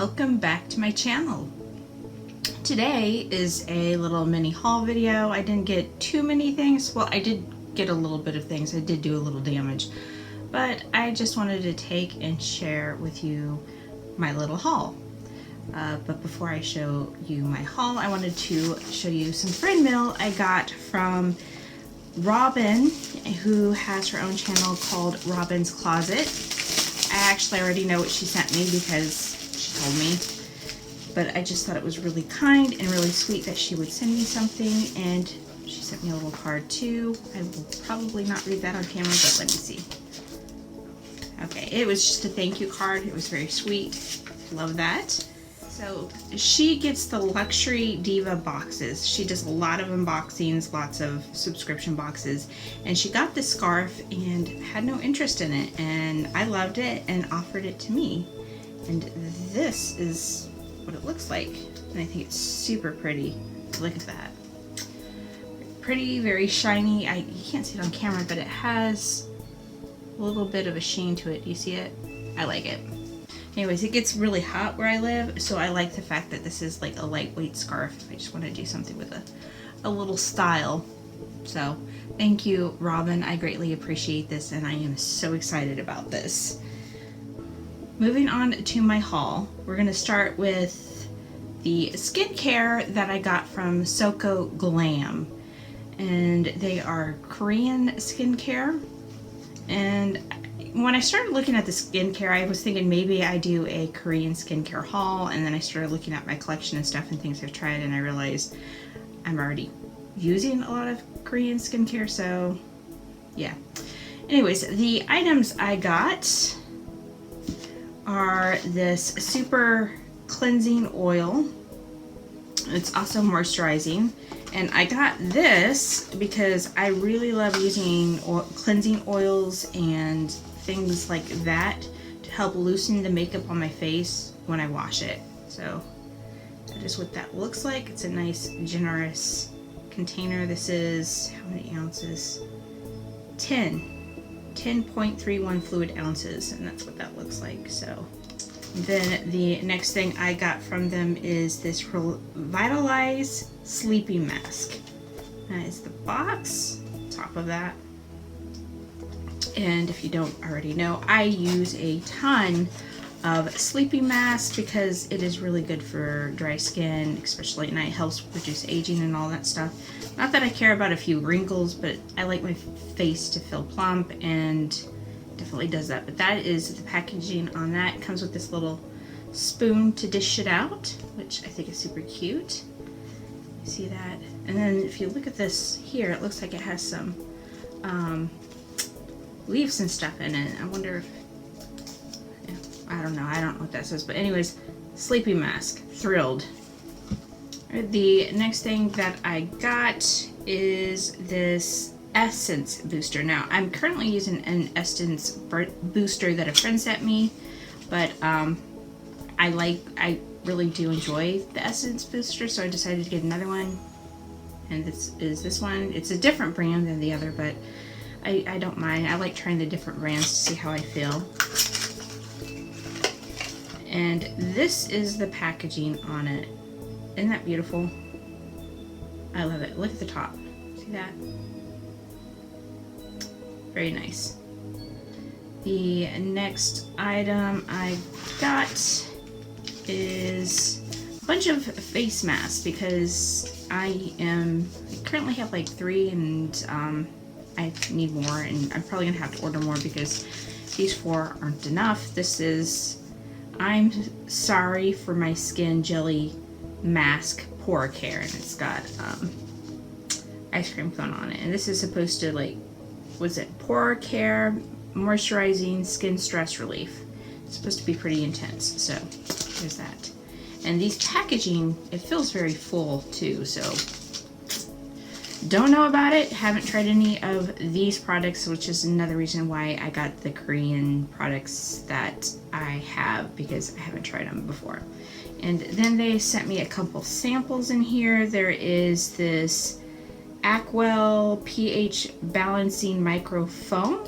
welcome back to my channel. Today is a little mini haul video. I didn't get too many things. Well, I did get a little bit of things. I did do a little damage, but I just wanted to take and share with you my little haul. But before I show you my haul, I wanted to show you some friend mail I got from Robyn, who has her own channel called Robyn's Closet. I actually already know what she sent me because she told me, but I just thought it was really kind and really sweet that she would send me something, and she sent me a little card too. I will probably not read that on camera, but let me see. Okay, it was just a thank you card. It was very sweet. Love that. So she gets the Luxury Diva boxes. She does a lot of unboxings, lots of subscription boxes, and she got this scarf and had no interest in it, and I loved it and offered it to me. And this is what it looks like, and I think it's super pretty. Look at that. Pretty, very shiny. You can't see it on camera, but it has a little bit of a sheen to it. Do you see it? I like it. Anyways, it gets really hot where I live, so I like the fact that this is like a lightweight scarf. I just want to do something with a little style. So thank you, Robyn. I greatly appreciate this, and I am so excited about this. Moving on to my haul, we're going to start with the skincare that I got from Soko Glam. And they are Korean skincare. And when I started looking at the skincare, I was thinking maybe I do a Korean skincare haul, and then I started looking at my collection and stuff and things I've tried, and I realized I'm already using a lot of Korean skincare, so yeah. Anyways, the items I got are this super cleansing oil. It's also moisturizing, and I got this because I really love using cleansing oils and things like that to help loosen the makeup on my face when I wash it. So that is what that looks like. It's a nice generous container. This is, how many ounces? 10.31 fluid ounces, and that's what that looks like. So then the next thing I got from them is this Revitalize Sleeping Mask. That is the box, top of that. And if you don't already know, I use a ton of sleeping masks because it is really good for dry skin, especially at night. Helps reduce aging and all that stuff. Not that I care about a few wrinkles, but I like my face to feel plump, and definitely does that. But that is the packaging on that. It comes with this little spoon to dish it out, which I think is super cute. You see that? And then if you look at this here, it looks like it has some leaves and stuff in it. I wonder if, yeah, I don't know what that says, but anyways, sleeping mask. Thrilled. The next thing that I got is this essence booster. Now I'm currently using an essence booster that a friend sent me, but I really do enjoy the essence booster, so I decided to get another one, and this is this one. It's a different brand than the other, but I don't mind. I like trying the different brands to see how I feel. And this is the packaging on it. Isn't that beautiful? I love it. Look at the top. See that? Very nice. The next item I got is a bunch of face masks because I currently have like 3, and I need more, and I'm probably gonna have to order more because these 4 aren't enough. This is I'm Sorry for My Skin Jelly Mask Pore Care, and it's got ice cream cone on it, and this is supposed to, like, was it pore care, moisturizing, skin stress relief. It's supposed to be pretty intense, so there's that. And these packaging, it feels very full too, so don't know about it. Haven't tried any of these products, which is another reason why I got the Korean products that I have, because I haven't tried them before. And then they sent me a couple samples in here. There is this Aquel pH Balancing Micro Foam.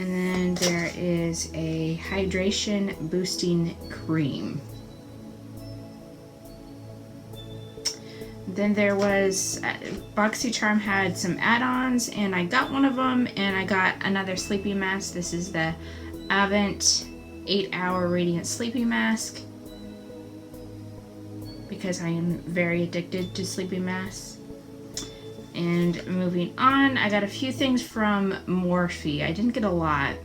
And then there is a hydration boosting cream. Then there was, BoxyCharm had some add-ons, and I got one of them, and I got another sleeping mask. This is the Avent 8-hour Radiant Sleeping Mask, because I am very addicted to sleeping masks. And moving on, I got a few things from Morphe. I didn't get a lot.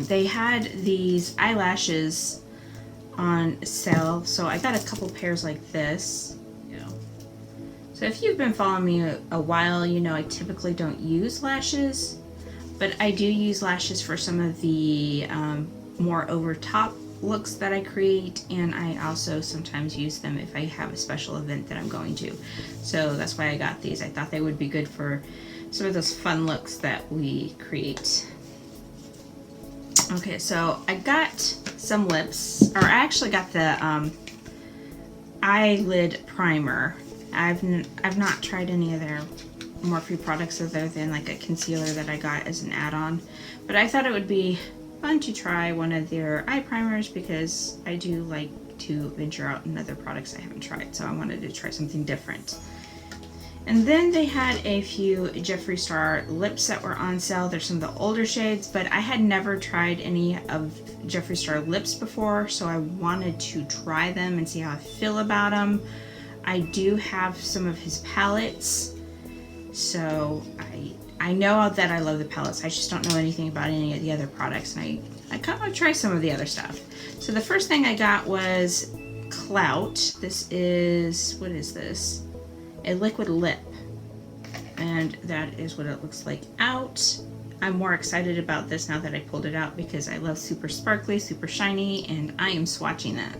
They had these eyelashes on sale, so I got a couple pairs like this. So if you've been following me a while, you know I typically don't use lashes, but I do use lashes for some of the more over top looks that I create, and I also sometimes use them if I have a special event that I'm going to. So that's why I got these. I thought they would be good for some of those fun looks that we create. Okay, so I got some lips, or I actually got the eyelid primer. I've not tried any of their Morphe products other than like a concealer that I got as an add-on, but I thought it would be fun to try one of their eye primers because I do like to venture out in other products I haven't tried, so I wanted to try something different. And then they had a few Jeffree Star lips that were on sale. They're some of the older shades, but I had never tried any of Jeffree Star lips before, so I wanted to try them and see how I feel about them. I do have some of his palettes, so I know that I love the palettes. I just don't know anything about any of the other products, and I kind of want to try some of the other stuff. So the first thing I got was Clout. This is, what is this? A liquid lip, and that is what it looks like out. I'm more excited about this now that I pulled it out because I love super sparkly, super shiny, and I am swatching that.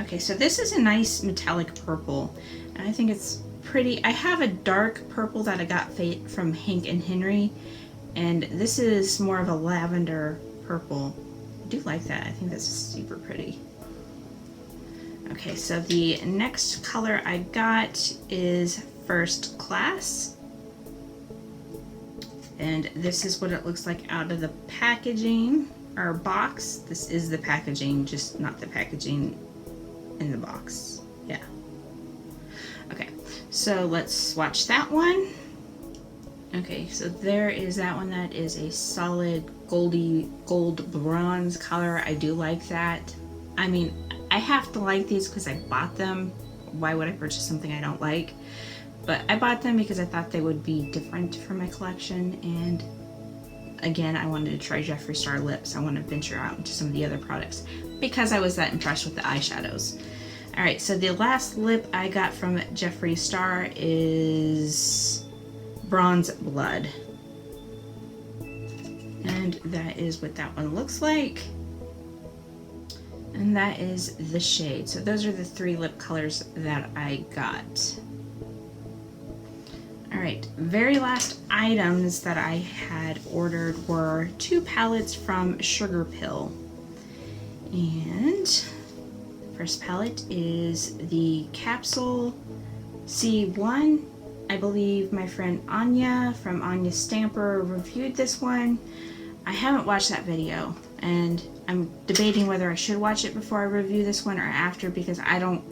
Okay, so this is a nice metallic purple, and I think it's pretty. I have a dark purple that I got from Hank and Henry, and this is more of a lavender purple. I do like that. I think that's super pretty. Okay, so the next color I got is First Class, and this is what it looks like out of the packaging, or box. This is the packaging, just not the packaging in the box. Yeah. Okay, so let's swatch that one. Okay, so there is that one. That is a solid gold bronze color. I do like that. I mean, I have to like these because I bought them. Why would I purchase something I don't like? But I bought them because I thought they would be different for my collection, and again, I wanted to try Jeffree Star lips. I want to venture out into some of the other products because I was that impressed with the eyeshadows. Alright, so the last lip I got from Jeffree Star is Bronze Blood. And that is what that one looks like. And that is the shade. So those are the 3 lip colors that I got. Alright, very last items that I had ordered were 2 palettes from Sugar Pill. And the first palette is the Capsule C1. I believe my friend Anya from Anya Stamper reviewed this one. I haven't watched that video, and I'm debating whether I should watch it before I review this one or after, because I don't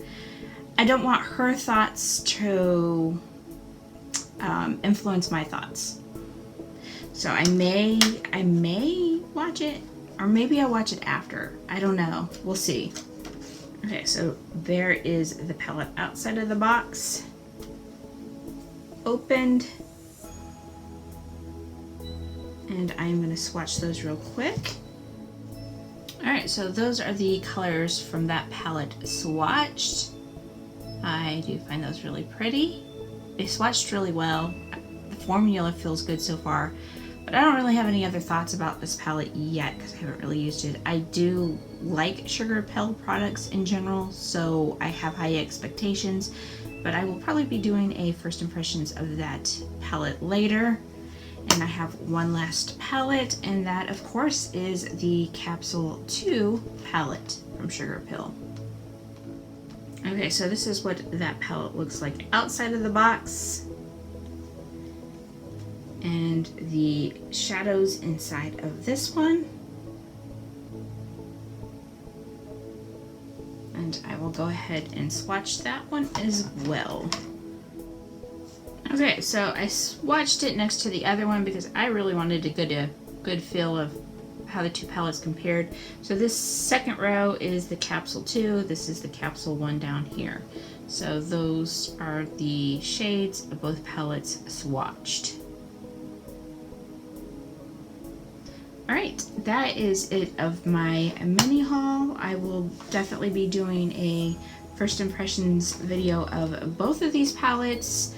want her thoughts to influence my thoughts. So I may watch it, or maybe I'll watch it after. I don't know. We'll see. Okay, so there is the palette outside of the box. Opened. And I'm going to swatch those real quick. Alright, so those are the colors from that palette swatched. I do find those really pretty. They swatched really well. The formula feels good so far, but I don't really have any other thoughts about this palette yet because I haven't really used it. I do like Sugar Pill products in general, so I have high expectations, but I will probably be doing a first impressions of that palette later. And I have one last palette, and that of course is the Capsule 2 palette from Sugar Pill. Okay, so this is what that palette looks like outside of the box. and the shadows inside of this one. And I will go ahead and swatch that one as well. Okay, so I swatched it next to the other one because I really wanted to get a good feel of how the two palettes compared. So this second row is the capsule 2, this is the capsule 1 down here. So those are the shades of both palettes swatched. Alright, that is it of my mini haul. I will definitely be doing a first impressions video of both of these palettes,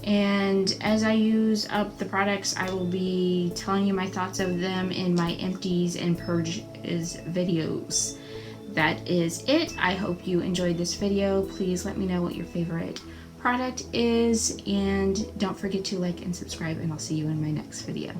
and as I use up the products I will be telling you my thoughts of them in my empties and purges videos. That is it. I hope you enjoyed this video. Please let me know what your favorite product is, and don't forget to like and subscribe, and I'll see you in my next video.